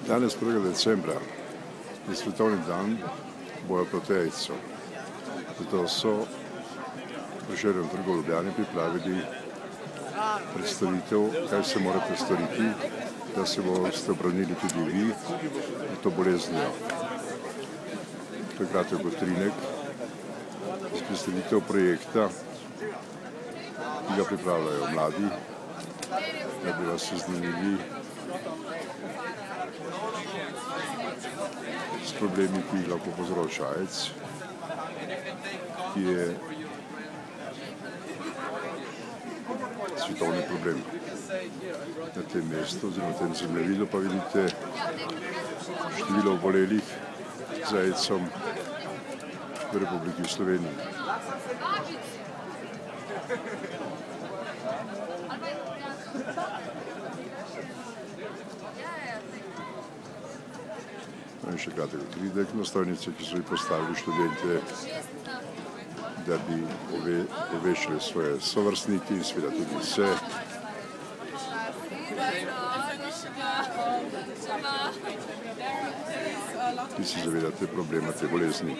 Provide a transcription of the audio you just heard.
Danes 1. decembra je svetovni dan boja proti AIDS-u. Zato so v Prešernovem trgu v Ljubljani pripravili predstavitev, kaj se mora prestoriti, da se boste obranili tudi vi v to boleznijo. To je kratek utrinek z predstavitev projekta, ki ga pripravljajo mladi, da bi vas seznanili s problemi, ki jih lahko povzroča AIDS, ki je svetovni problem. Na tem mestu, oziroma na tem zemljevidu, pa vidite število obolelih z AIDS-om v Republiki Sloveniji. In še kratek utrinek nastojnice, ki so jih postavili študente, da bi obveščali svoje sovrstnike in seveda tudi vse. Ki se zavedate problema te bolezni.